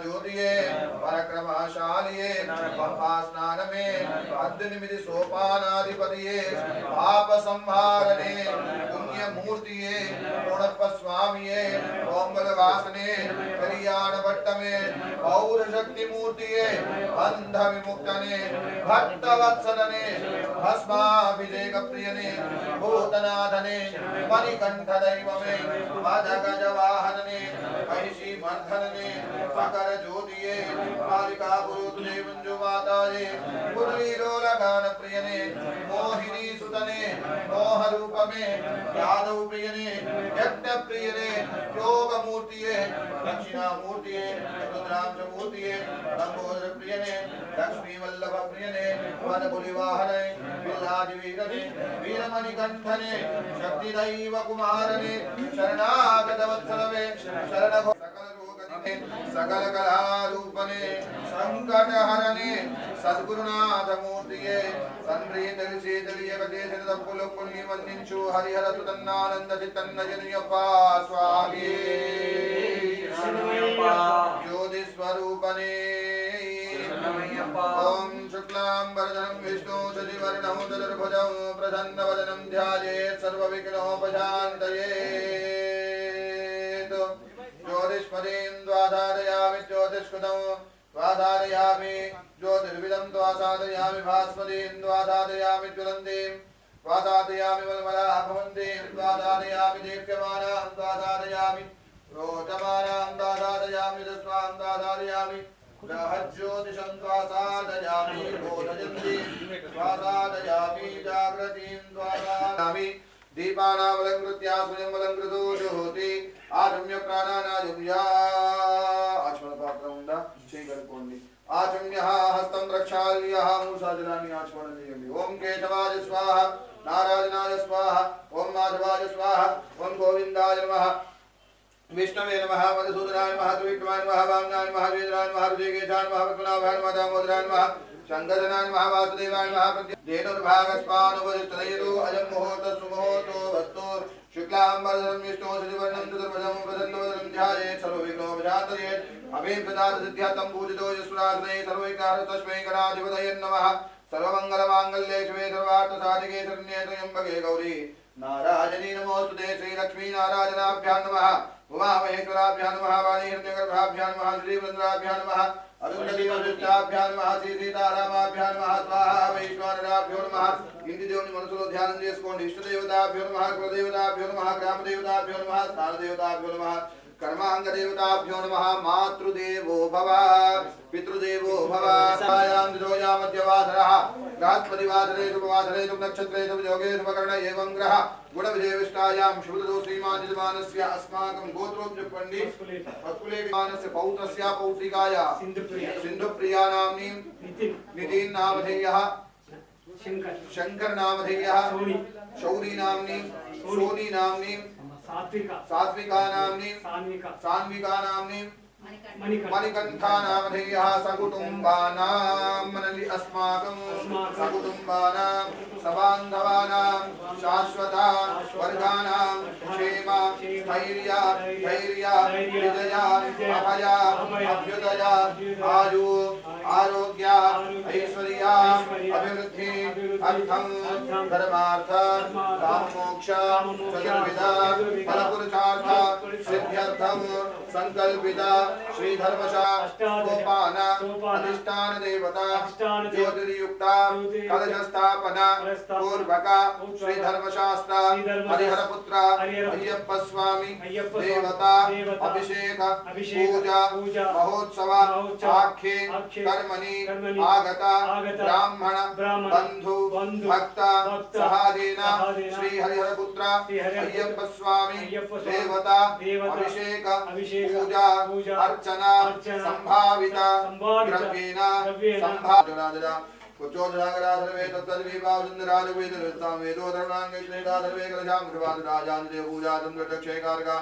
ज्योतिये पराक्रमशालिये पंपा स्नान में अद्निमिति सोपानाधिपतिये पाप संहारणे पुण्य मूर्तिये गुणप स्वामिये ओंगल वासने कल्याण भट्ट में पौर शक्ति मूर्तिये अंध विमुक्तने भक्त वत्सलने भस्माभिषेक प्रियने भूतनाथने मणिकंठ दैवमे मदगज वाहनने महिषी मर्धनने मकर ज्योतिये मालिका पुरुतुने मंजु माताये मुरलीलोलगान प्रियने मोहिनी सुतने मोह रूपमे यादव प्रियने यज्ञ प्रियने योग मूर्तिये दक्षिणा मूर्तिये रुद्रांश मूर्तिये लंबोदर प्रियने लक्ष्मी वल्लभ प्रियने वन बुलिवाहने बिल्लादि वीरने वीरमणिकंठने शक्ति दैव कुमारने शरणागत वत्सलवे शरण सकल कलारूपने संकट हरने सद्गुरुनाथ मूर्तिये संप्रीतरि शीतलिय गदेशन दपुल पुण्य वंदिंचु हरिहर सुतन्नानंद चित्तन्न जनयप्पा स्वामी ज्योति स्वरूपने ओम शुक्लांबरधरं विष्णु शशिवर्णं चतुर्भुजं प्रसन्नवदनं ध्यायेत् सर्वविघ्नोपशान्तयेत् ज्योतिष्पदीं द्वाधारयामि ज्योतिष्कृतं द्वाधारयामि ज्योतिर्विदं द्वासादयामि भास्वतीं द्वाधारयामि ज्वलन्तीं द्वासादयामि मलमलाभवन्तीं द्वाधारयामि दीप्यमानां द्वाधारयामि रोचमानां द्वाधारयामि रस्वां द्वाधारयामि ग्रहज्योतिषं द्वासादयामि बोधयन्तीं द्वासादयामि जागृतीं द्वासादयामि दीपानामलंकृत्या स्वयंवलंकृतो ज्योति आचम्य प्राणानायुज्या आचमनपात्रमुंदा चेयगल्पोंडि आचम्य हस्तं रक्षाल्यः मूषाजलानि आचमननीयमि ओम केशवाय स्वाहा नारायणाय स्वाहा ओम माधवाय स्वाहा ओम गोविंदाय नमः विष्णवे नमः मधुसूदनाय नमः त्रिविक्रमाय नमः वामनाय नमः वेदनाय नमः ऋषिकेशाय नमः पद्मनाभाय नमः दामोदराय नमः शंकरनाय नमः वासुदेवाय नमः धेनुर्भागस्पानुपदिष्टनयतु अयं मुहूर्तः सुमुहूर्तो वस्तु शुक्लांबरधरं विष्णु शशिवर्णं चतुर्भुजं प्रसन्नवदनं ध्यायेत् सर्वविघ्नोपशान्तयेत् अभीं प्रदातसिद्ध्यर्थं पूजितो यस्वराजने सर्वविघ्नाः तस्मै गणाधिपतये नमः सर्वमङ्गलमाङ्गल्ये शिवे सर्वार्थसाधिके शरण्ये त्र्यम्बके गौरी नारायणी नमोस्तुते श्रीलक्ष्मी नारायणाभ्यां नमः उमामहेश्वराभ्यां नमः वाणी हिरण्यगर्भाभ्यां नमः श्रीवृन्दाभ्यां नमः अरुन्धती वसिष्ठाभ्यां नमः श्री सीतारामाभ्यां नमः स्वाहा वैश्वानराभ्यो नमः इंद्र దేవుని మనసులో ధ్యానం చేసుకోండి ఇష్టదేవతాభ్యో నమః కులదేవతాభ్యో నమః గ్రామదేవతాభ్యో నమః స్థానదేవతాభ్యో నమః कर्मांगदेवताभ्यो नमः मातृदेवो भव पितृदेवो भव सायां दिरोया मध्यवाधरः बृहस्पतिवाधरे शुभवाधरे नक्षत्रे योगे शुभकर्ण एवं ग्रह गुणविजयविष्टायां शुभदोषीमानिजमानस्य अस्माकं गोत्रोऽब्ज पंडित पत्कुलेमानस्य पौत्रस्य पौत्रिकाया सिन्धुप्रिया नाम्नीं नितिन् नामधेयः शंकर नामधेयः शौरी नाम्नीं सोनी नाम्नीं सात्विका नाम्नी सान्विका नाम्नी मणिकंठा नामधेयः सकुटुम्बानां मनलि अस्माकं सकुटुम्बानां सबान्धवानां शाश्वता वर्गानां क्षेम स्थैर्य धैर्य विजया अभया अभ्युदया आयु आरोग्य ऐश्वर्य अभिवृद्धि अर्थं धर्मार्थ काममोक्ष चतुर्विध फलपुरुषार्थ सिद्ध्यर्थं संकल्पित श्री धर्मशास्त्रोपान अधिष्ठान देवता ज्योतिर्युक्ता कलशस्थापना पूर्वक श्री धर्मशास्त्र हरिहर पुत्र अय्यप्प स्वामी देवता अभिषेक पूजा महोत्सव आख्ये कर्मणि आगत ब्राह्मण बंधु भक्त सहादेन श्री हरिहर पुत्र अय्यप्प स्वामी देवता अभिषेक पूजा अर्चना संभाविता द्रव्येन संभावना कुचोदरागरा सर्वे तत्सर्वे भावसुंदराज वेदरतां वेदो धर्मांगेश्वरेदा सर्वे कलशां कृपाद राजान्ते पूजा तंत्रक्षेकारका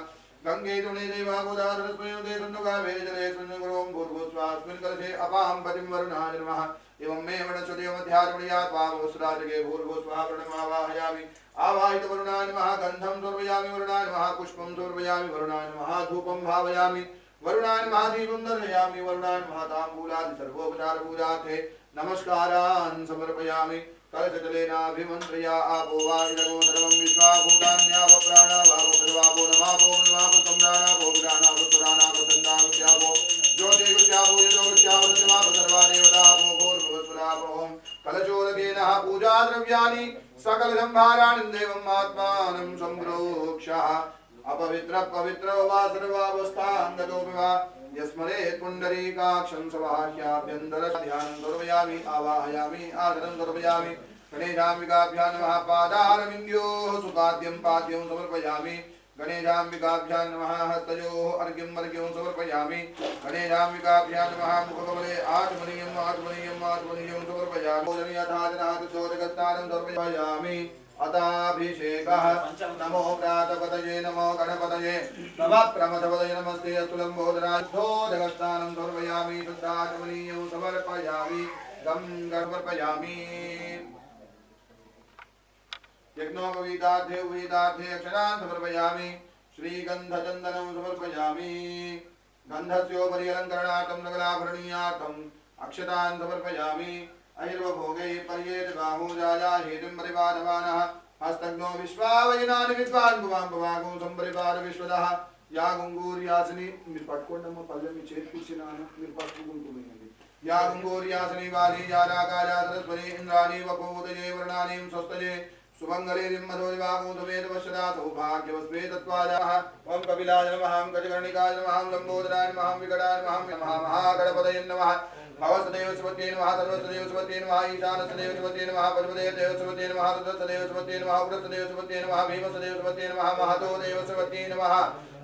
गंगे तुणे देवा गोदावरी दे तन्नुगा वेदजले सुन्नुगुरों भूर्भुस्वास्मिन् कलशे अपां पतिं वरुणाय नमः एवं मे वनस्पतियो मध्यात्मनियात् वामवस्त्राजगे भूर्भुस्वाहा प्रणमावाहयामि आवाहित वरुणाय नमः गन्धं समर्पयामि वरुणाय नमः पुष्पं समर्पयामि वरुणाय नमः धूपं भावयामि वरुणाय नमः दीपं दर्शयामि वरुणाय नमः ताम्बूलादि सर्वोपचार पूजार्थे नमस्कारान् समर्पयामि कलशजलेनाभिमन्त्र्या आपो वा इदगो सर्वं विश्वा भूतान्यावो प्राणावावो सर्वापो नमापो नमापो सम्राणापो विराणापो सुराणापो चन्दापो ज्योतिगुष्यापो यजोगुष्यापो सत्यमापो सर्वा देवतापो भूर्भुवस्वरापो कलशोदकेन पूजा द्रव्याणि सकल संभाराणि देवम् आत्मानं सम्प्रोक्ष्य अपवित्र पवित्र वा सर्वावस्थांगतोऽपि वा यस्मरेत् पुण्डरीकाक्षं सवाह्याभ्यन्तरं ध्यानं समर्पयामि आवाहयामि आदरं समर्पयामि गणेशाम्बिकाभ्यां नमः पादारविन्द्योः सुपाद्यं पाद्यं समर्पयामि गणेशाम्बिकाभ्यां नमः हस्तयोः अर्घ्यं अर्घ्यं समर्पयामि गणेशाम्बिकाभ्यां नमः मुखकमले आत्मनीयं आत्मनीयं आत्मनीयं समर्पयामि भोजनयथाजनाथ चोदकस्नानं समर्पयामि अताभिषेकः नमो प्रातपतये नमो गणपतये नमः प्रमथपतये नमस्ते अस्तुलम्बोदराद्धोदकस्नानं समर्पयामि शुद्धाचमनीयं समर्पयामि गं समर्पयामि यज्ञोपवीतार्थे उपवीतार्थे अक्षरान् समर्पयामि श्रीगन्धचन्दनं समर्पयामि गन्धस्योपरि अलङ्करणार्थं सकलाभरणीयार्थम् अक्षतान् समर्पयामि अहिर्वभोगैः पर्येत बाहूजाया हेतुं परिपादमानः हस्तग्नो विश्वावयनानि विद्वान् भुवां भवागुं संपरिपाद विश्वदः या गुंगूर्यासनी మీరు పట్టుకోండి అమ్మ పల్లె మీ చేతికి ఇచ్చినాను మీరు పట్టుకుంటున్నారండి या गुंगूर्यासनी वाली या रागाया सरस्वती इंद्राणी वपोदये वर्णानीं स्वस्तये सुमंगलेरिं मधोरिवागोदवेद वशदा सौभाग्यवस्वे तत्त्वाजाः ओम कपिलाय नमः ओम गजकर्णिकाय नमः ओम लंबोदराय नमः ओम विकटाय नमः महागणपतये नमः भवसदेव सुमते नमः सर्वसदेव सुमते नमः ईशानसदेव सुमते नमः पद्मदेव सुमते नमः रुद्रसदेव सुमते नमः उग्रसदेव सुमते नमः भीमसदेव सुमते नमः महतोदेव सुमते नमः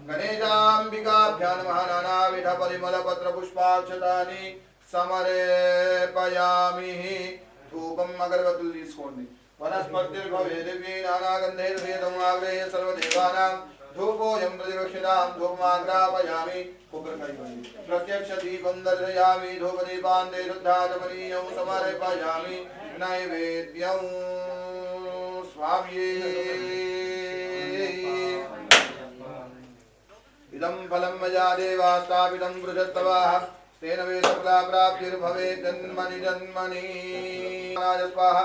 गणेशाम्बिकाभ्यां नमः नानाविध परिमलपत्रपुष्पाक्षतानि समर्पयामि धूपम् अगरबत्తులు తీసుకోండి वनस्पतिर्भवे दिव्ये नानागन्धैर्भेदम् आग्रहे सर्वदेवानां धूपोऽयं प्रतिरक्षितां धूपमाग्रापयामि प्रत्यक्ष दीपं दर्शयामि धूपदीपान्ते शुद्धाचमनीयं समर्पयामि नैवेद्यं स्वाम्ये इदं फलं मया देवा स्थापितं पृषत्तवाः तेन वे सकला प्राप्तिर्भवेत् जन्मनि जन्मनि स्वाहा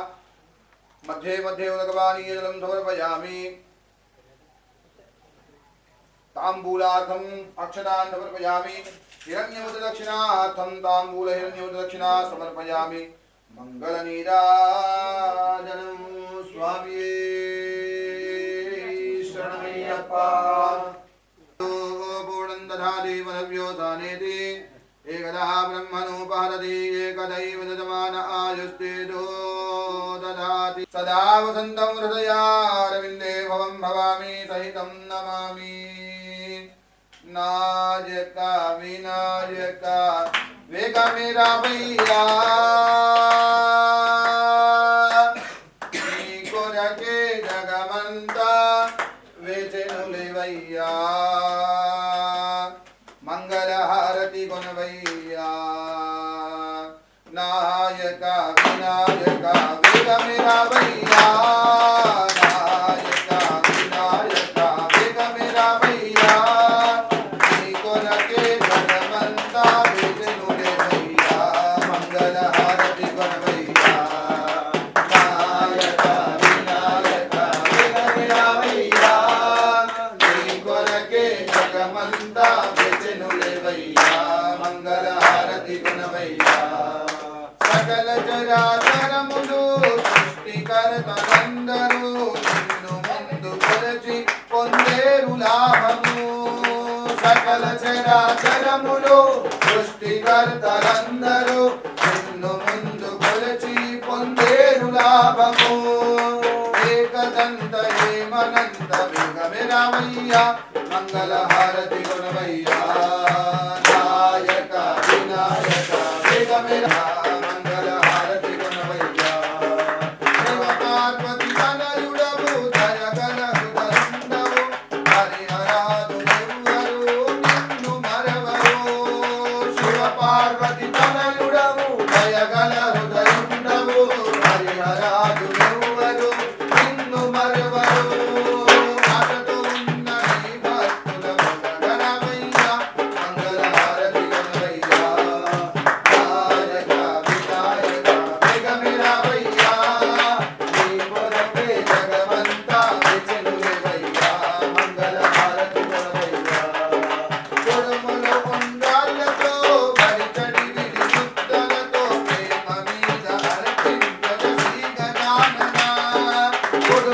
मध्ये मध्ये उदकपानीय जलं समर्पयामि ताम्बूलार्थम् अक्षतान् समर्पयामि हिरण्यमुद्रदक्षिणार्थं ताम्बूल हिरण्यमुद्रदक्षिणा समर्पयामि मङ्गलनीराजनं स्वामिये शरणमय्यप्पा पूर्णं दधाति मनव्योसानेति एकदा ब्रह्मणोपहरति एकदैव यजमान आयुस्तेजो ददाति सदा वसन्तं हृदयारविन्दे भवं भवामि सहितं नमामि नायका विनायका वेगा मेरा भैया नीको रखे जगमंता वेचनुलेवैया मंगल हारति गुणवैया नायका विनायका वेगा मेरा भैया नायका विनायका वेगा मेरा भैया नीको रखे जगमंता वेचनुलेवैया मंगल हारति गुणवैया नायका विनायका वेगा मेरा भैया नीको रखे जगमंता मंगल हारति गुणवैया सकल चराचरमुలు సృష్టికర్తలందరూ నిన్ను ముందు కొలచి పొందేరు లాభము सकल చరాచరములు సృష్టికర్తలందరూ నిన్ను ముందు కొలచి పొందేరు లాభము ఏకదంత ఏమనంత వేగమే రామయ్య మంగళ హారతి గుణవయ్యా నాయక వినాయక వేగమే మంగళ హారతి గుణవయ్యా శివ పార్వతి తనయుడవు దయగల హృదయుండవు హరిహరాదు ఎవ్వరు నిన్ను మరవరు శివ పార్వతి తనయుడవు దయగల హృదయుండవు హరిహరాదు ఎవ్వరు నిన్ను మరవరు అతడు ఉన్న నీ భక్తుల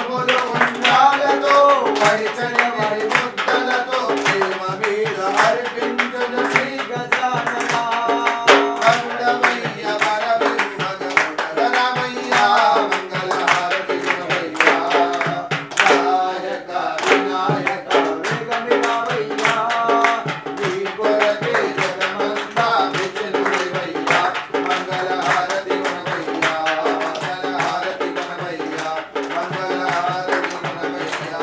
ముడుపులు ఉండాలతో వైచని వరి ముద్దలతో ప్రేమ మీద అర్పించును శ్రీ గజానన వందవయ్య వరవిమ్మగముడరమయ్య మంగళహారతి గుణవయ్య నాయక వినాయక వేగమివయ్య నీ కొరకే జగమంతా విష్ణువయ్య మంగళహారతి గుణవయ్య మంగళహారతి గుణవయ్య మంగళహారతి గుణవయ్య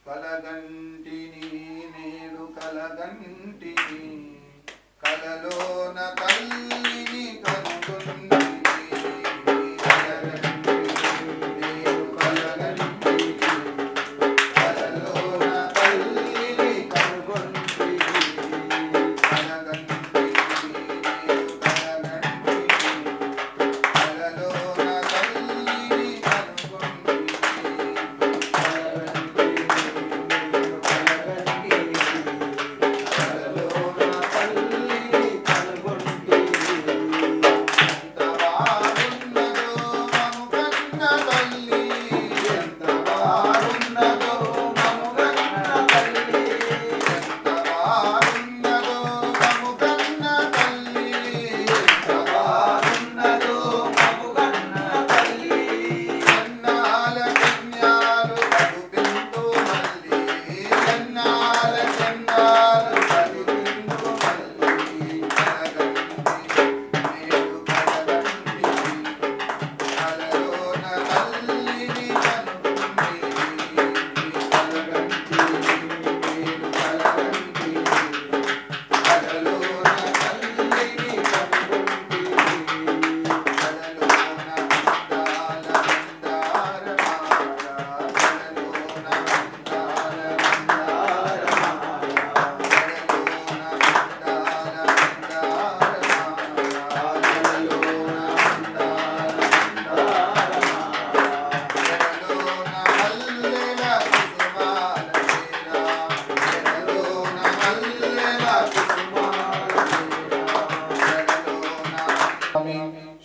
కలగంటిని నేడు కలగంటిని కలలోన తల్లిని కనుగొంటిని కలగంటిని నేడు కలగంటిని కలలోన తల్లిని కనుగొంటిని కలగంటిని నేడు కలగంటిని కలలోన తల్లిని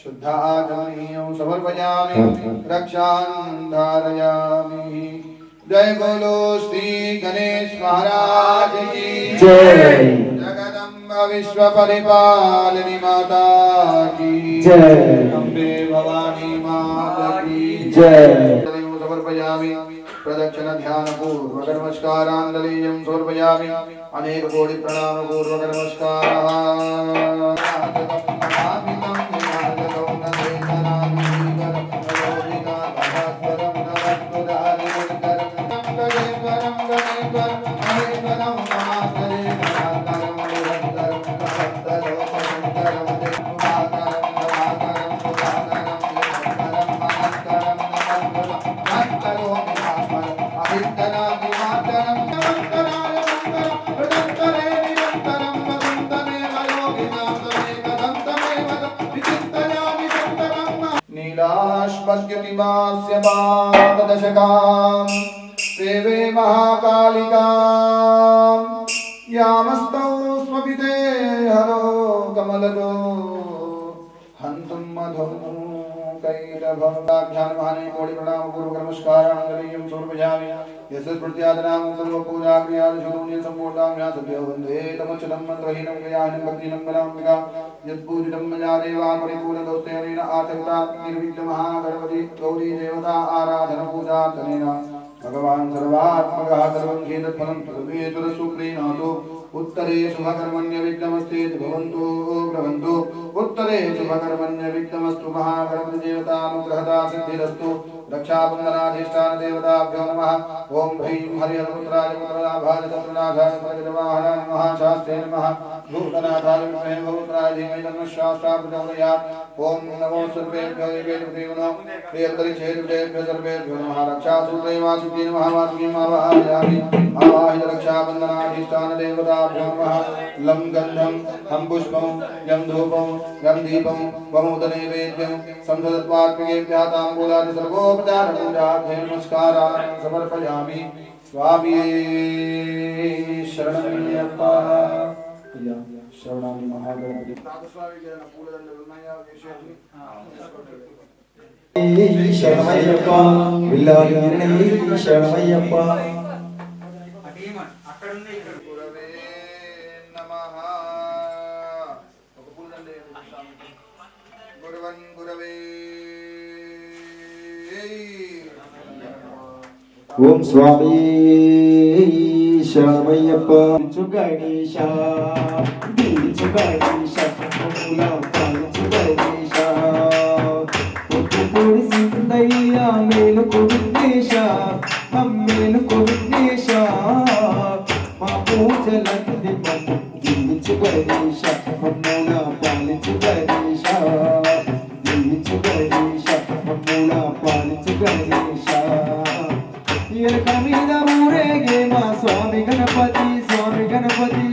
शुद्धाचमनीयं समर्पयामि रक्षां धारयामि। जय बोलो श्री गणेश महाराज की जय। जगदम्ब विश्व परिपालिनी माता की जय। अम्बे भवानी माता की जय। समर्पयामि प्रदक्षिण ध्यान पूर्वक नमस्कारांजलिं समर्पयामि। अनेक कोटि प्रणाम पूर्वक नमस्कारः। नीलाश्पद्यनिवास्य पाददशकां सेवे महाकालिकां यामस्तौ स्वपिते हरो कमलजो हन्तुं मधुं कैरभव्याख्यान महाने कोटि प्रणाम पूर्वक नमस्कारांजलिं समर्पयामि। यस्य स्मृत्यादनां सर्वपूजाक्रियादिशून्य सम्पूर्णाभ्यां सद्यो वन्दे तमच्युतं मन्त्रहीनं गयाहिनं भक्तिनं बलाम्बिका यत्पूजितं मया देवा परिपूर्णदोस्तेन आचरिता निर्विघ्नमहागणपति गौरी देवता आराधन पूजार्चनेन भगवान् सर्वात्मकः सर्वं खेदफलं सर्वेश्वरसुप्रीणातो उत्तरे शुभकर्मण्य विघ्नमस्ते भवन्तु भ्रवन्तु उत्तरे शुभकर्मण्य विघ्नमस्तु महागणपति देवतानुग्रहदा सिद्धिरस्तु। रक्षाबन्धनाधिष्ठान देवताभ्यो नमः। ओम ह्रीं हरिहरपुत्राय पुत्रलाभाय चन्द्रनाथाय प्रगजवाहनाय महाशास्त्रे नमः। भूतनाथाय विद्महे भवपुत्राय धीमहि तन्नः शास्त्रः प्रचोदयात्। ओम नमो सर्वेभ्यो देवेभ्यो प्रियतरिचेभ्यो सर्वेभ्यो नमः। रक्षासूत्रे वासुकी नमः। वासुकीम् आवाहयामि। आवाहित रक्षाबन्धनाधिष्ठान देवताभ्यो नमः। लं गन्धं हं पुष्पं यं धूपं यं दीपं वमुदनैवेद्यं संसदत्वात्मकेभ्यः ताम्बूलादि सर्वोपचारपूजार्थे नमस्कारान् समर्पयामि। स्वामी शरणमय्यप्पा शरणामि महागणपति। శరణమయ్యప్ప విల్లాలి శరణమయ్యప్ప. గురవే నమః. ఒక పూలండి గురువన్ గురవే. ఓం స్వామి శరణమయ్యప్ప. గణేశ దీచు గణేశ మూల పాలించు గణేశ. పొడి సిందయ్య మేలుకు విఘ్నేశ అమ్మేలుకు విఘ్నేశ. మా పూజలంది మమ్ము దీవించు గణేశ మూల పాలించు గణేశ. దీవించు గణేశ మూల పాలించు గణేశ. ఎలక మీద ఊరేగే మా స్వామి గణపతి స్వామి గణపతి.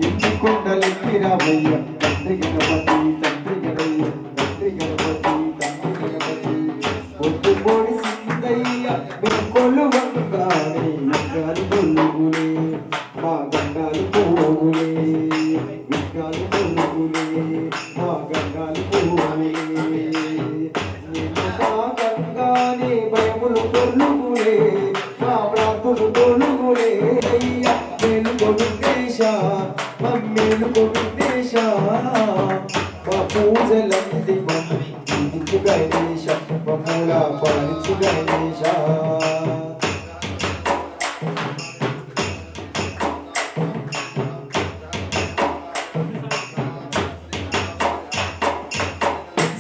ఇంటి కొండలెక్కి రావయ్య తండ్రి గణపతి తండ్రి గణయ్య తండ్రి గణపతి తండ్రి గణపతి. పొద్దు పొడి సిందయ్య కొలు గంగానే గంగాలు కొలుగులే మా గంగాలు పోగులే గంగాలు కొలుగులే మా గంగాలు పోగులే. గంగానే భయములు కొలుగులే మా ప్రాతులు కొలుగులే. అయ్యా మేలుకో విఘ్నేశ మమ్మేలుకో విఘ్నేశ. మా పూజలంది మమ్ము దీవించు గణేశ మమ్ముల పాలించు గణేశ.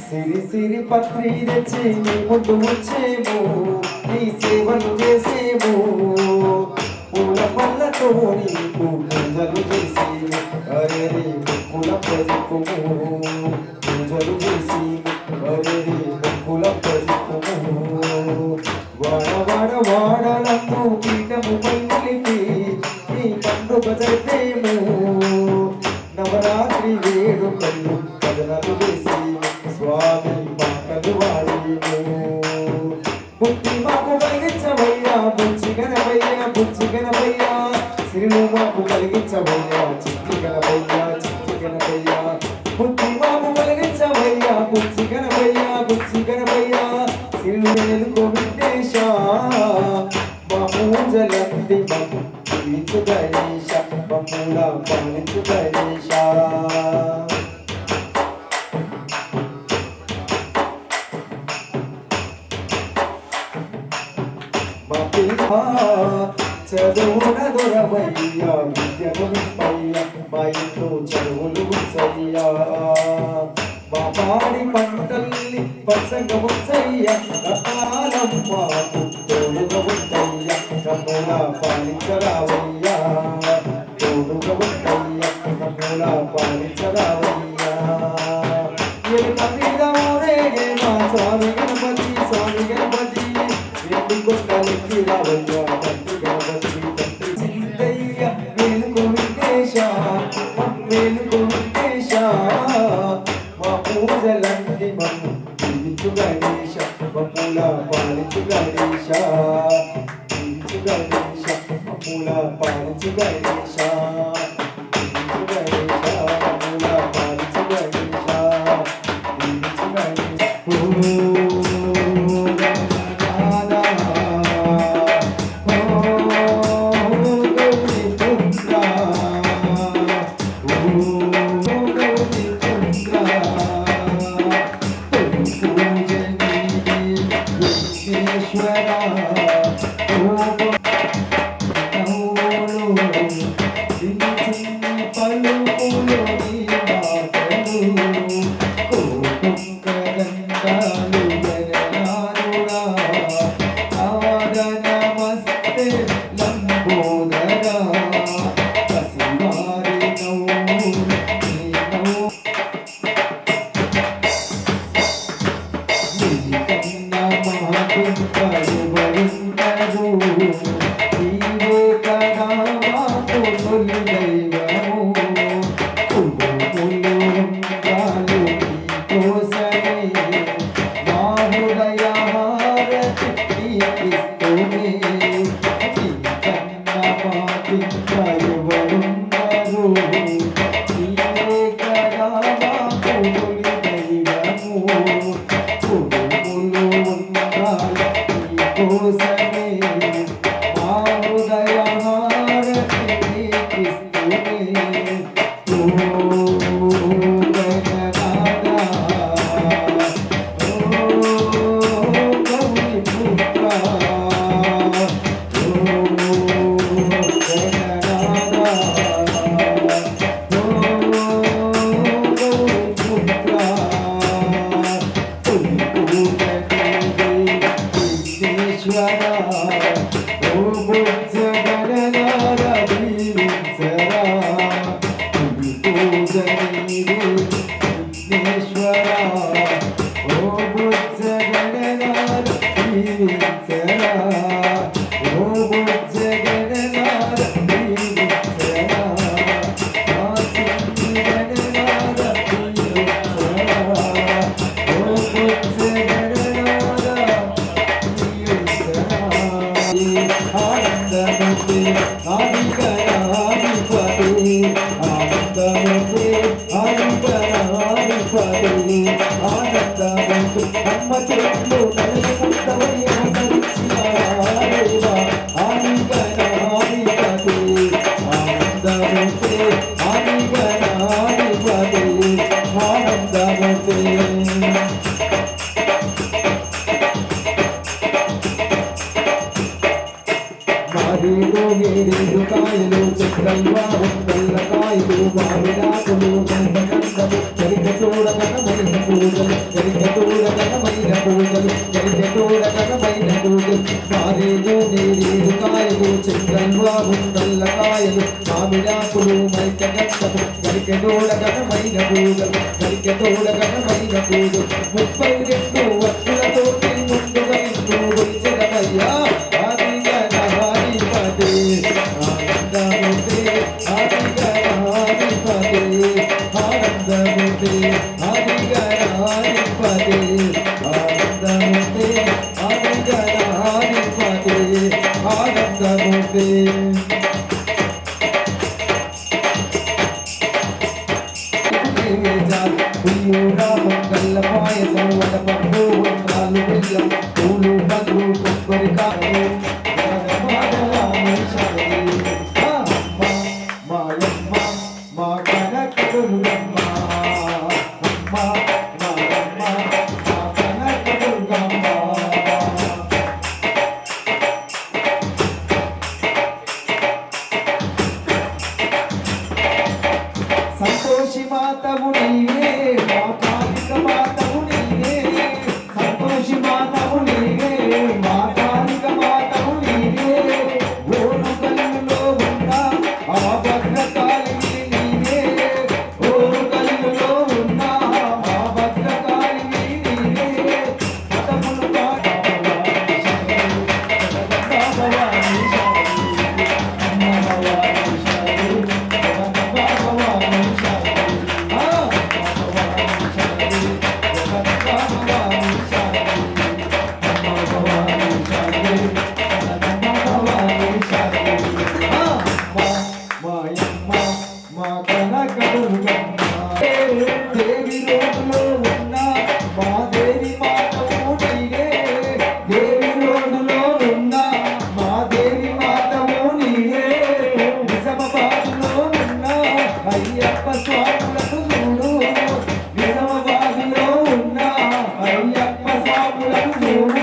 సిరి సిరి పత్రి తెచ్చి నీ ముందు వచ్చేమో నీ సేవలు చేసేమో. పూల పళ్ళతో నీకు పూజలు చేసేము అరే రే ముక్కుల పసుపుము. పూజలు చేసి అరే రే ముక్కుల పసుపుము. వాడ వాడ వాడలందు పీఠము పై నిలిపి నీ పండుగ జరిపేము. నవరాత్రి వేడుకలు కథనలు చేసి స్వామి పాటలు వాడేము. బుద్ధి మాకు కలిగించవయ్యా బుచ్చి గణపయ్య బుచ్చి గణపయ్య. సిరులు మాకు కలిగించవయ్యా చిట్టి గణపయ్య చిట్టి గణపయ్య. బుద్ధి మాకు కలిగించవయ్యా బుచ్చి గణపయ్య బుచ్చి గణపయ్య. సిరులు మేలుకో విఘ్నేశ మా పూజలంది మమ్ము దీవించు గణేశ మమ్ముల పాలించు గణేశ. చదువున దొరవయ్యా విద్యను విప్పయ్య మా ఇంట్లో చదువులు ఉంచయ్యా. మా పాడి పంటల్ని పచ్చగా ఉంచయ్య రకాలమ్మ తోడుగా ఉంటయ్య. కమ్ముల పాలించరావయ్యా తోడుగా ఉంటయ్య కమ్ముల పాలించరావయ్యా. ఎలుక మీద ఊరేగే మా స్వామి గణపతి స్వామి గణపతి. ఇంటి కొండలెక్కి రావయ్యా తండ్రి గణపతి తండ్రి సిందయ్య మేలుకో విఘ్నేశ మేలుకో విఘ్నేశ. మా పూజలంది మమ్ము దీవించు గణేశ మమ్ముల పాలించు గణేశ. దీవించు గణేశ మమ్ముల పాలించు గణేశ. దీవించు గణేశ మమ్ముల పాలించు గణేశ. దీవించు గణేశ. కాయలు చక్రల్వా కాయలు మామిడాకులు చరిత చూడకమైన పూజలు చరిత చూడకమైన పూజలు చరిత చూడకమైన పూజలు మారేలు నేరేడు కాయలు చక్రల్వా కాయలు మామిడాకులు మైక గంధము చరిత చూడకమైన పూజలు చరిత చూడకమైన పూజలు 32 వత్తులతో ముందుగా ఇంటూ వచ్చేదమయ్యా మంగళ పాయసం వడపప్పు వంకాలు బెల్లం పూలు పండ్లు కొబ్బరికాయలు మాయమ్మ మా కనకదుర్గమ్మ అమ్మ మాయమ్మ మా కనకదుర్గమ్మ సంతోషి మాతవు నీవే మా కాళిక మాతవు నీవే సంతోషి మాతవు నీవే మా కాళిక మాతవు నీవే ఓరు కల్లులో ఉన్న ఆ భద్రకాళిని నీవే ఓరు కల్లులో ఉన్న ఆ భద్రకాళిని నీవే పదములు దేవి రోడ్లో ఉన్న మా దేవి మాతవు నీవే దేవి రోడ్లో ఉన్న మా దేవి మాతవు నీవే నిజామాబాద్లో ఉన్న అయ్యప్ప స్వాములకు చూడు నిజామాబాద్లో ఉన్న అయ్యప్ప స్వాములకు చూడు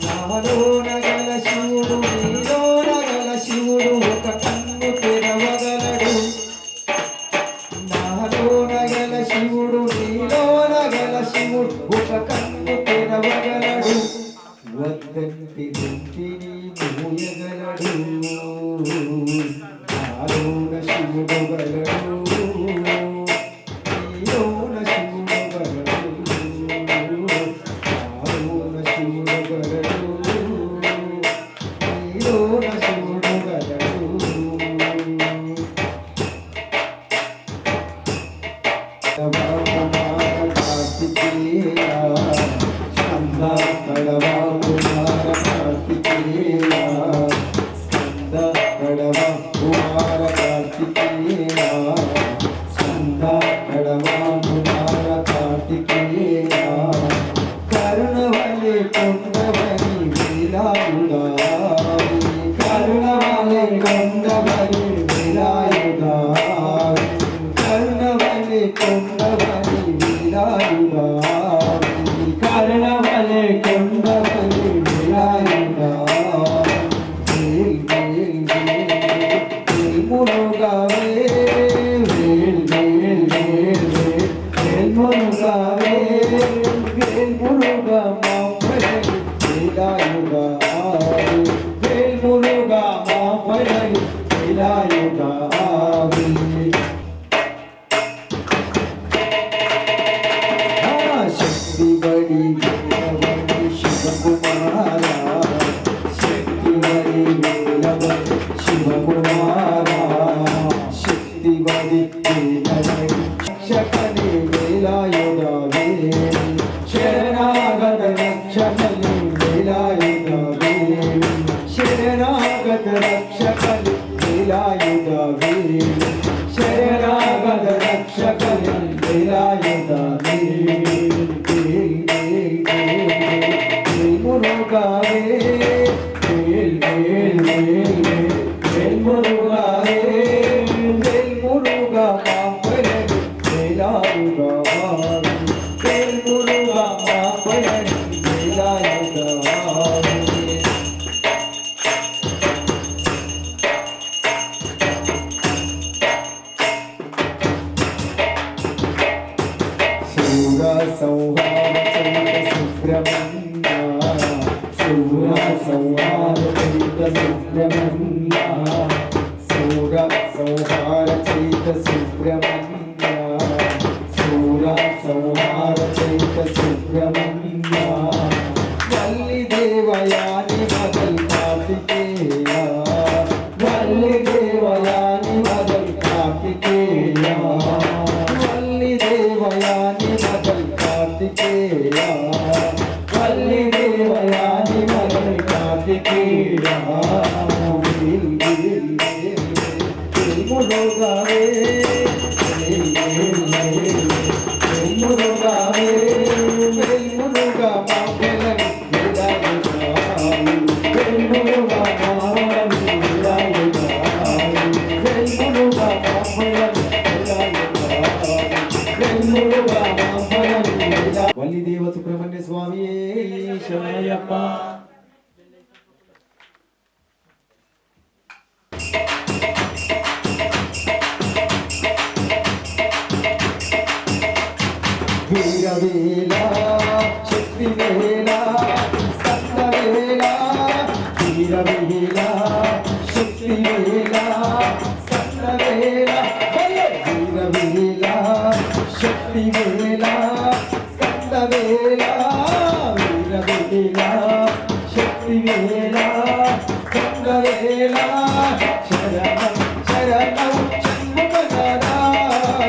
నాలోన గల శివుడు నీలోన గల శివుడు ఒక కన్ను తెరవగలడు. నాలోన గల శివుడు నీలోన గల శివుడు ఒక కన్ను తెరవగలడు. వద్దంటి గుంటిని మూయగలడు. నాలోన శివుడు గలడు. నీలోన శివుడు గలడు. నాలోన శివుడు గలడు. నీలోన శివుడు గలడు. కార్తికేయ స్కంద కడవ కుమార కార్తికేయ స్కంద కడవ కుమార కార్తికేయ స్కంద కడవ కుమార కార్తికేయ కరుణవలే కొండవని విలాయుగా కరుణవలే కొండవని విలాయుగా కరుణవలే కొండవని విలాయుగా కరుణవలే కొండవని విలాయుగా మురుగావే వేల్ వేల్ వేల్ వేల్ వేల్ మురుగావే వేల్ మురుగా మాపడలి విలాయుగా వేల్ మురుగా మాపడలి విలాయుగా శక్తి బడి వేలవడి శివకుమార శక్తి బడి వేలవడి శివకుమార శక్తి బడి వేలవడి రక్షకని వేలాయుధవే శరణాగత రక్షకని వేలాయుధవే శరణాగత రక్షకని వేలాయుధవే శరణాగత రక్షకని వేలాయుధవే మురుగావే వేల్ వేల్ వేల్ వేల్ మురుగావే వేల్ మురుగా మాపడలి వేలాయుగా వేల్ మురుగా మాపడలి వేలాయుగా శూర సంహార చరిత సుబ్రహ్మణ్య శూర సంహార చరిత సుబ్రహ్మణ్య శూర సంహార చరిత సుబ్రహ్మణ్య శూర సంహార చరిత సుబ్రహ్మణ్య వల్లి దేవయాని మదల్ కార్తికేయ వల్లి దేవయాని మదల్ కార్తికేయ వల్లి దేవయాని మదల్ కార్తికేయ వల్లి దేవయాని మదల్ కార్తికేయ మురుగావే మురుగావే మురుగా మాపడలి విలాయుగా మురుగా మాపడలి విలాయుగా మురుగా మాపడలి విలాయుగా వల్లిదేవ సుబ్రహ్మణ్య స్వామి శరణయ్యప్ప. వీరవేల శక్తివేల స్కందవేల వీరవేల శక్తివేల స్కందవేల వీరవేల శక్తివేల స్కందవేల వీరవేల శక్తివేల స్కందవేల శరణం శరణం షణ్ముఖనాథ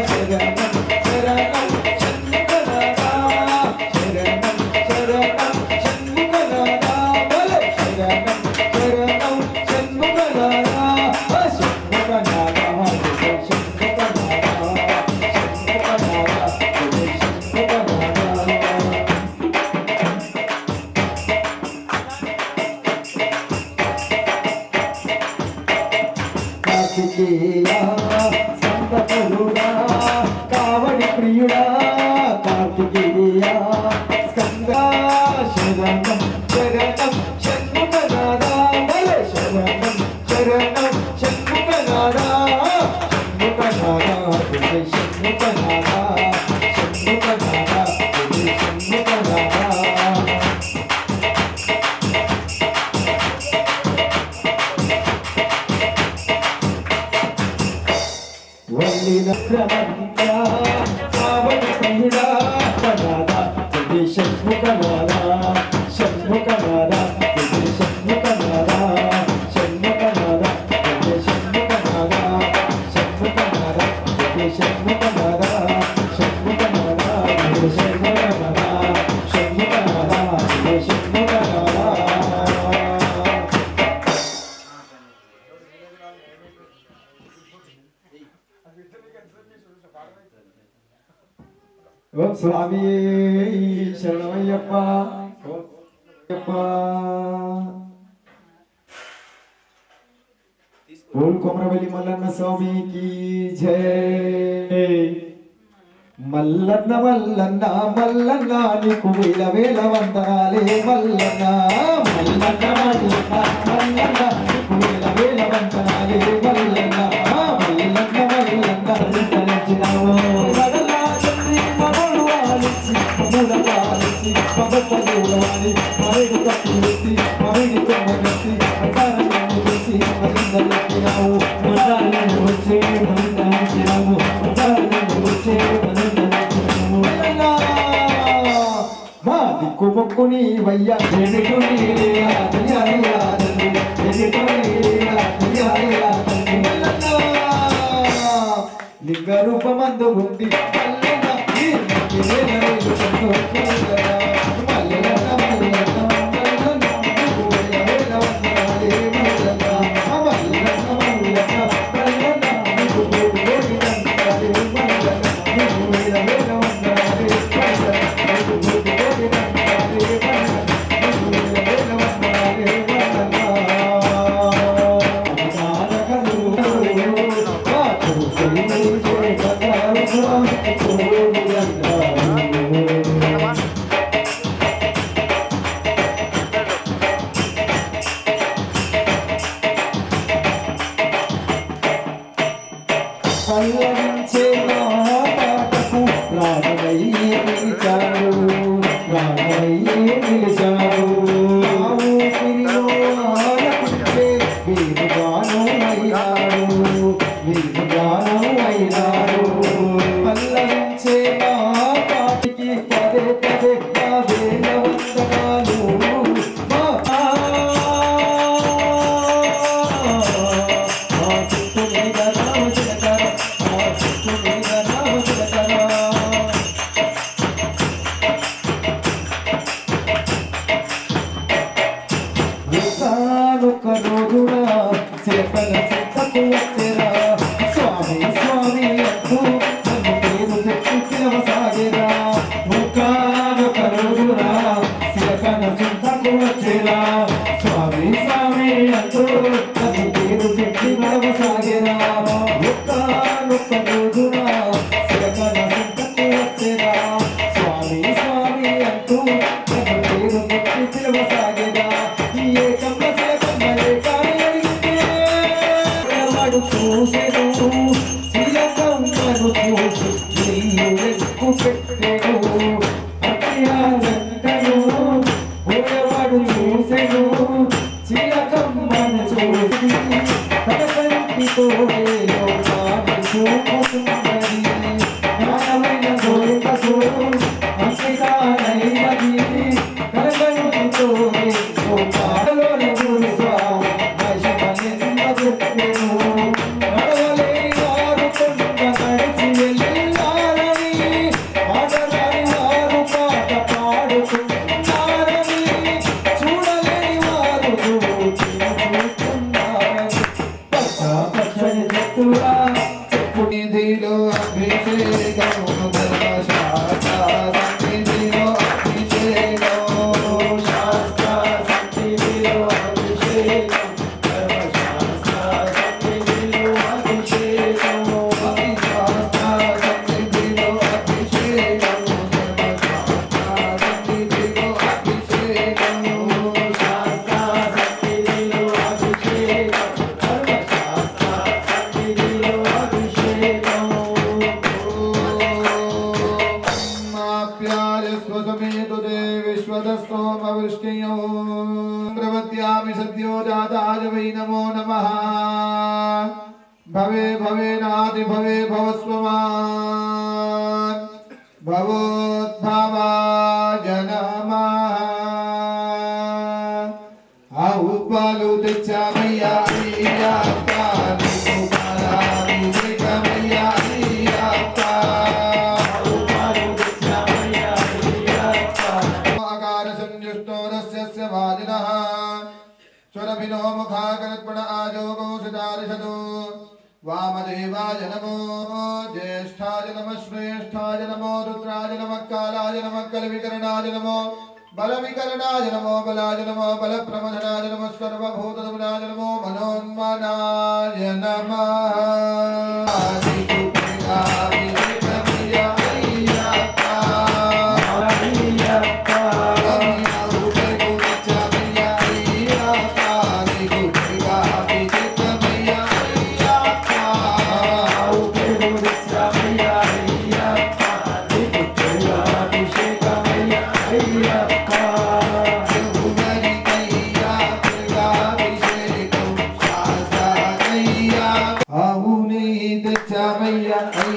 శరణం శరణం షణ్ముఖనాథ శరణం శరణం కార్తికేయ స్కందపరుడా కావడి ప్రియుడా కార్తికేయ స్కంద శరణం శరణం షణ్ముఖనాదా శరణం శరణం షణ్ముఖనాదా షణ్ముఖనాదా షణ్ముఖనాదా షణ్ముఖనాదా షణ్ముఖనాదా వల్లిన ప్రమంత కావడి ప్రియుడా కనాదా తుది షణ్ముఖనాదా షణ్ముఖనాదా తుది షణ్ముఖనాదా షణ్ముఖనాదా తుది షణ్ముఖనాదా షణ్ముఖనాదా తుది షణ్ముఖనాదా షణ్ముఖనాదా తుది షణ్ముఖనాదా షణ్ముఖనాదా తుది షణ్ముఖనాదా ఓం స్వామి శరణమయ్యప్ప ఓం అయ్యప్ప ఓం కొమరవెల్లి మల్లన్న స్వామికి జై మల్లన్న మల్లన్న మల్లన్న నీకు వేల వేల వందనాలే మల్లన్న మల్లన్న మల్లన్న మల్లన్న నీకు వేల వేల వందనాలే మల్లన్న మల్లన్న మల్లన్న ధరించినావు మల్లన్న తండ్రి మగడు ఆలిచి మగుడ ఆలిచి పగపదేవాని మరిడు కట్టి మరిడి కొమ్మగట్టి అసారని చూసి మరిందలిచ్చినావు మసాలను వచ్చే మరిందలిచ్చినావు మసాలను వచ్చే మా దిక్కు మొక్కుని వయ్యా లింగ రూపమందు ఉంది పల్లవించే నా పాటకు రామయ్యే నిలిచాడు రామయ్యే నిలిచాడు ఊపిరిలో ఆలపించే వీరుగాను అయినాడు వీరుగాను అయినాడు పల్లవించే నా పాటికి పదే పదే నా వేల వందనాలు స్వామి స్వామి అంటూ నన్ను పేరు తెచ్చి పిలవసాగేరా ముఖానొక రోజురా శిలకన చింతకు వచ్చేరా స్వామి స్వామి అంటూ నన్ను పేరు తెచ్చి పిలవసాగేరా ముఖానొక రోజురా శిలకన చింతకు వచ్చేరా స్వామి స్వామి అంటూ నన్ను పేరు తెచ్చి పిలవసాగేరా ఏ కమ్మ శిలకమ్మ ఏ కాని అడిగితే చూసెను చిలకమ్మను చూసి నీళ్ళు ఎక్కు పెట్టెను అత్యాలంటను పోయేవాడు చూసెను చిలకమ్మను చూసి తన కంటితో లోకాన్ని చూపుతున్నది జ్ఞానమైన దొరకదు అంకితానైనది తన కంటితో లోకాలలో నిధిలో అభిషేకం శాస్త్ర సన్నిధిలో అభిషేకం శాస్త్ర సన్నిధిలో అభిషేకం శాస్త్ర సన్నిధిలో అభిషేకం भवे भवेनाति भवे भवस्वमान् भवोद्भवाय नमः औपलुतिच्छमया अय्यप्पा निकुमाराभिषेकमया अय्यप्पा औपलुतिच्छमया अय्यप्पा आकारसंयुष्टो रस्यस्य वादिनः स्वरभिनो मुखाकर्पण आजोगो सुदारिषदो वामदेवाय नमो ज्येष्ठाय नमः श्रेष्ठाय नमो रुद्राय नमः कालाय नमः कलविकरणाय नमो बलविकरणाय नमो बलाय नमो बलप्रमथनाय नमः सर्वभूतदमनाय नमो मनोन्मनाय नमः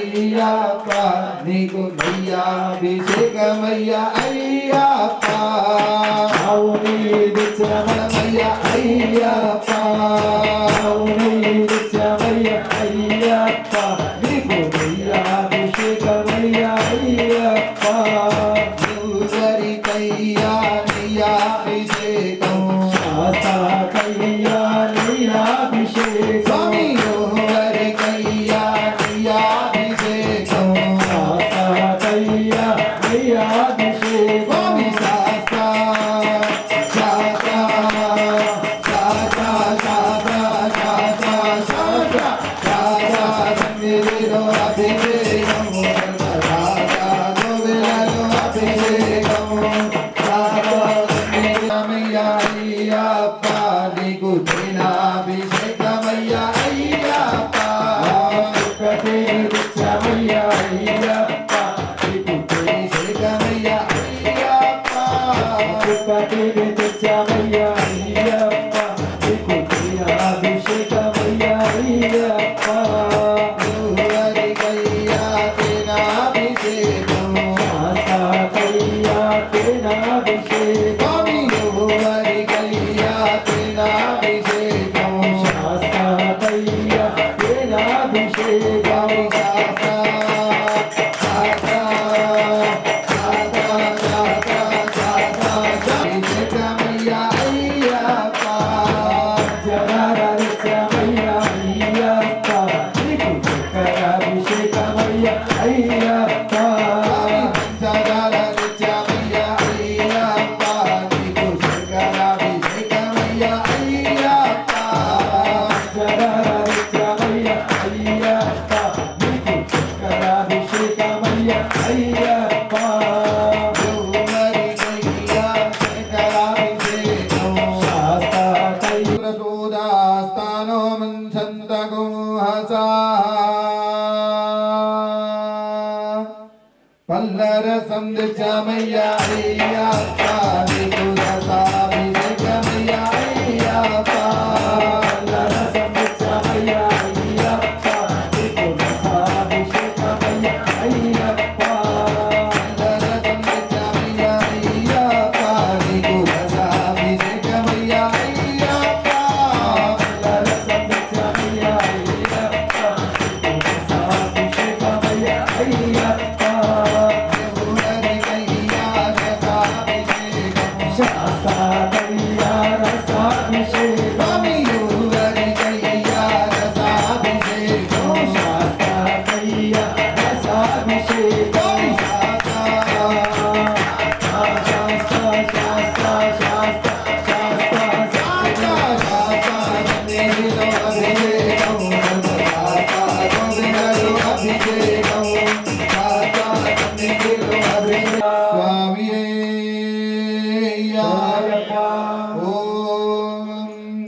अय्यप्पा नीकु नैयाभिषेकमय्या अय्यप्पा औनीदिच्छमय्या अय्यप्पा औनीदिच्छमय्या अय्यप्पा नीकु नैयाभिषेकमय्या अय्यप्पा दूसरिकय्या नैयाभिषेकं शास्ताकय्या नैयाभिषेकं स्वामी संदचामय्या अय्यप्पा निकुरसाभिषेकमय्या अय्यप्पा संदचामय्या अय्यप्पा निकुरसाभिषेकमय्या अय्यप्पा संदचामय्या अय्यप्पा निकुरसाभिषेकमय्या अय्यप्पा संदचामय्या अय्यप्पा निकुरसाभिषेकमय्या अय्यप्पा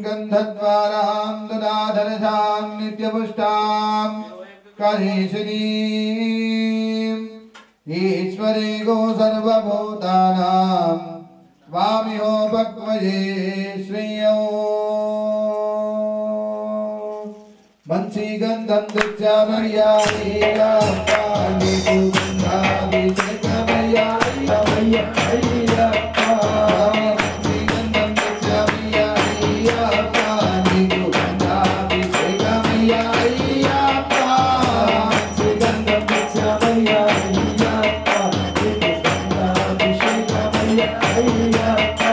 गंधद्वारां ददाधनसां नित्यपुष्टां करीशिनीं ईश्वरे गो सर्वभूतानां वामिहो भक्वये श्रेयो మంచి గంధం తెచ్చామయ్యా నీకు గంధాభిషేకమయ్యా అయ్యప్ప మంచి గంధం తెచ్చామయ్యా నీకు గంధాభిషేకమయ్యా అయ్యప్ప మంచి గంధం తెచ్చామయ్యా నీకు గంధాభిషేకమయ్యా అయ్యప్ప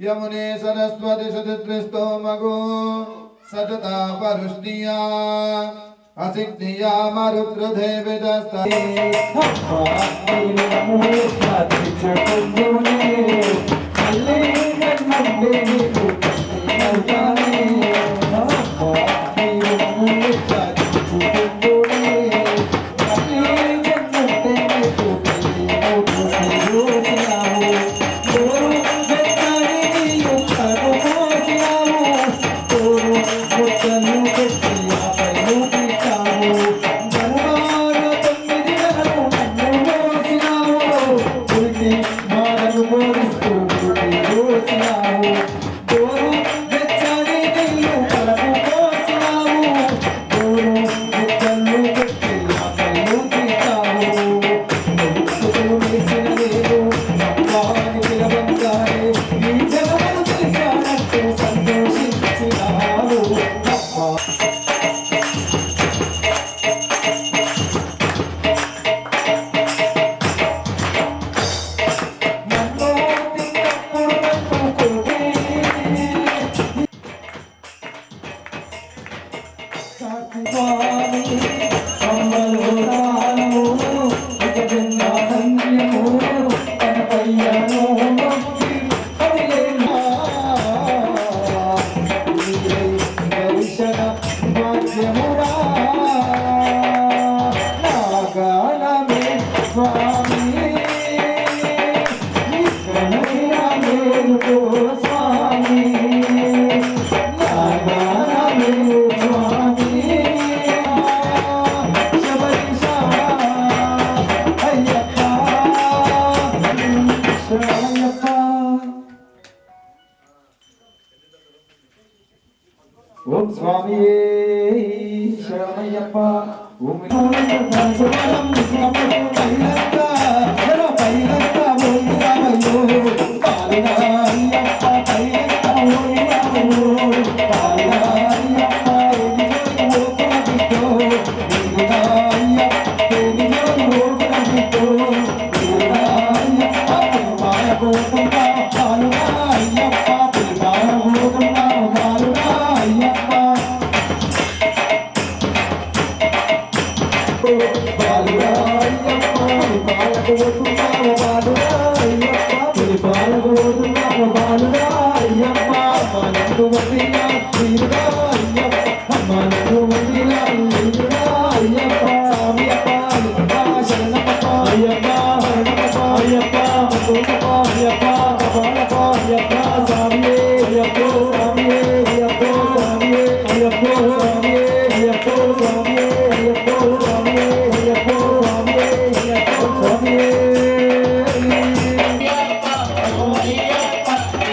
यमुने सरस्वती सतित्रिस्तो मगो सतता परुष्णिया असिग्धिया मरुद्रदेविदस्ता ओम स्वामी शरणय्यप्प ओम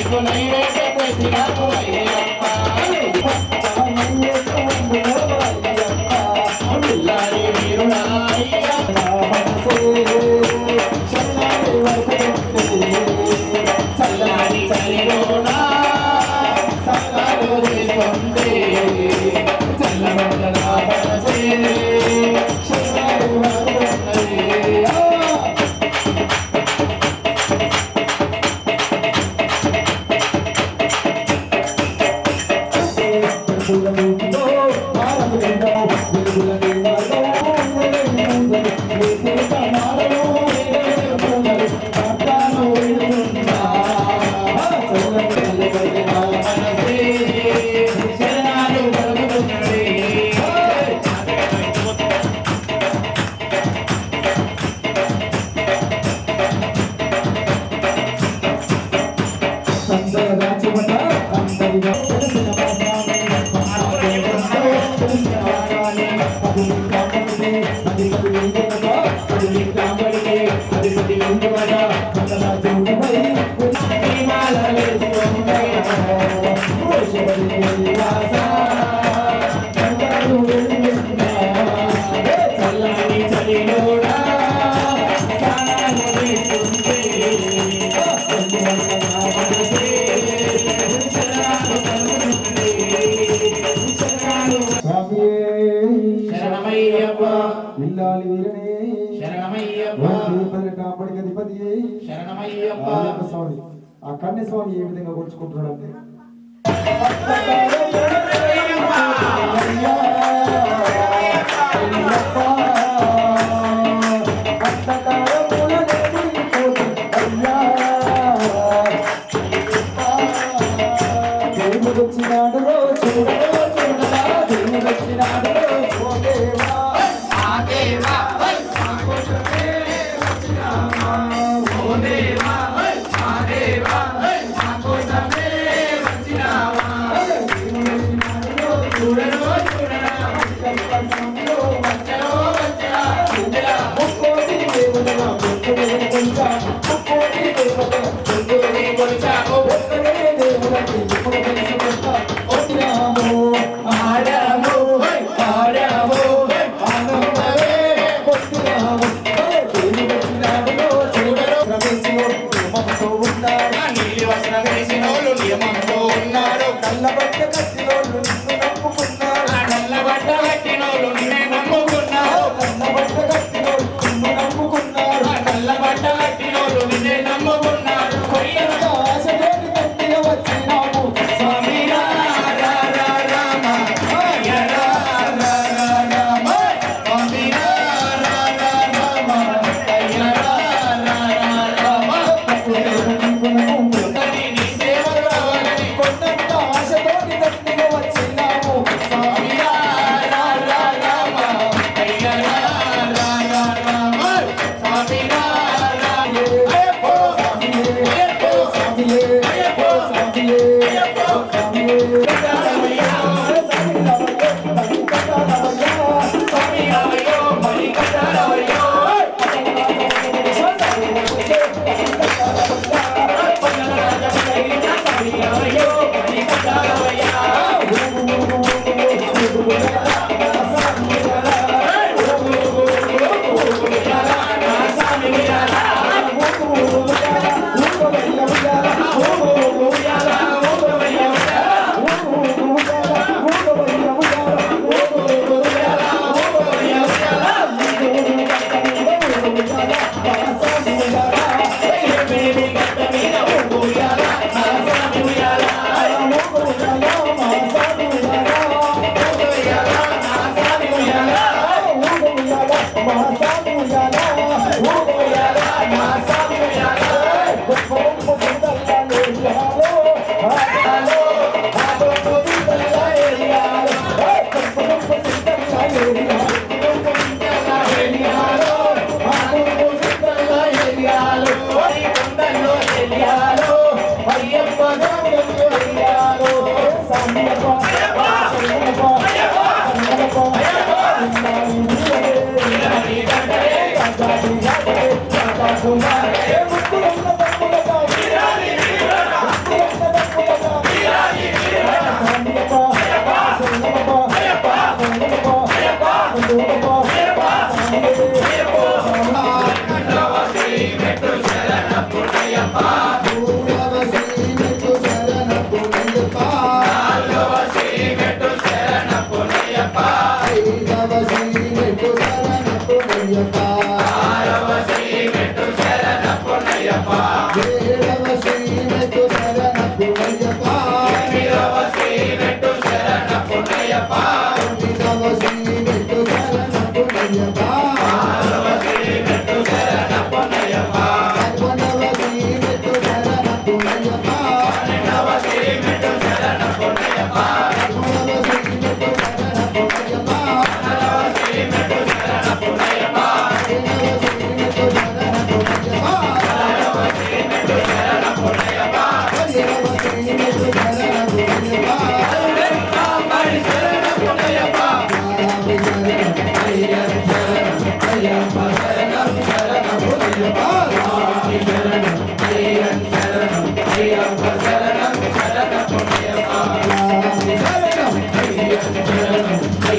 Con la idea de que విల్లాలి వీరనే శరణమయ్యప్ప కాంబడికి అధిపతి శరణమయ్యప్ప స్వామి ఆ కన్య స్వామి ఏ విధంగా కొలుచుకుంటున్నాడు అంటే వచ్చినాడు చూడలో చూడలా దేవుడు వచ్చినాడు కళ్ళబట్ట కట్టినోళ్ళు నిన్ను నమ్ముకున్నారు నల్లబట్ట కట్టినోళ్ళు నిన్నే నమ్ముకున్నారు కళ్ళబట్ట కట్టినోళ్ళు నిన్ను నమ్ముకున్నారు నల్లబట్ట కట్టినోళ్ళు నిన్నే నమ్ముకున్నారు కొత్తగా ఆశ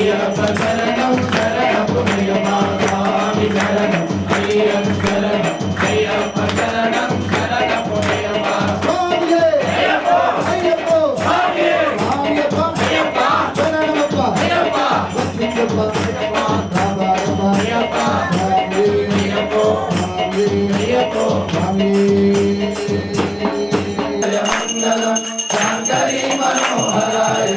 అయ్యప్ప శరణం శరణమయ్యప్ప స్వామి శరణం అయ్యప్ప శరణం అయ్యప్ప శరణం శరణమయ్యప్ప స్వామియే అయ్యప్ప అయ్యప్ప స్వామి స్వామియప్ప అయ్యప్ప శరణమప్ప అయ్యప్ప లక్ష్మీయప్ప రామాయప్ప అయ్యప్ప స్వామి అయ్యప్ప స్వామి అయ్యప్ప స్వామి మంగళం శాంకరీ మనోహరాయ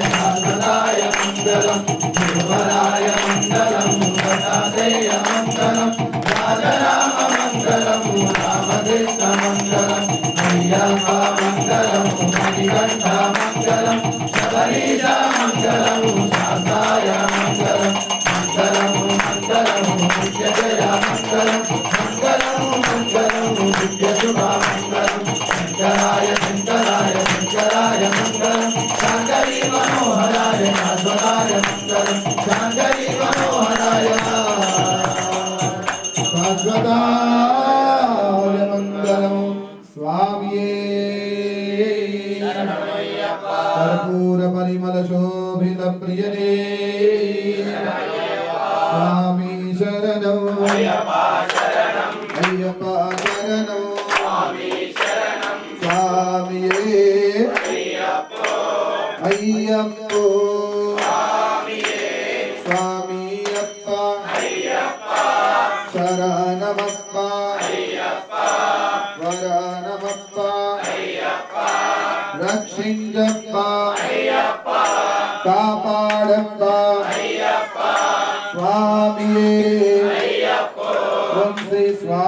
సదాయ మంగళం గురువరాయ మంగళం దత్తాత్రేయ మంగళం రాజరామ మంగళం రామకృష్ణ మంగళం అయ్యప్ప మంగళం మణికంఠ మంగళం శబరీశ మంగళం శాస్తాయ మంగళం మంగళం మంగళం నిత్యజయ మంగళం మంగళం మంగళం నిత్యశుభ మంగళం శంకరాయ శంకరాయ శంకరాయ మంగళం శాంకరీ మనోహరాయ శాశ్వతాయ మంగళం శాంకరీ మనోహరాయ శాశ్వతాయ మంగళం స్వామియే కర్పూర పరిమళ శోభిత ప్రియనే స్వామి శరణం అయ్యప్ప శరణం స్వామియే అయ్యప్ప స్వామియప్ప శరణమప్ప వరణమప్ప రక్షించప్ప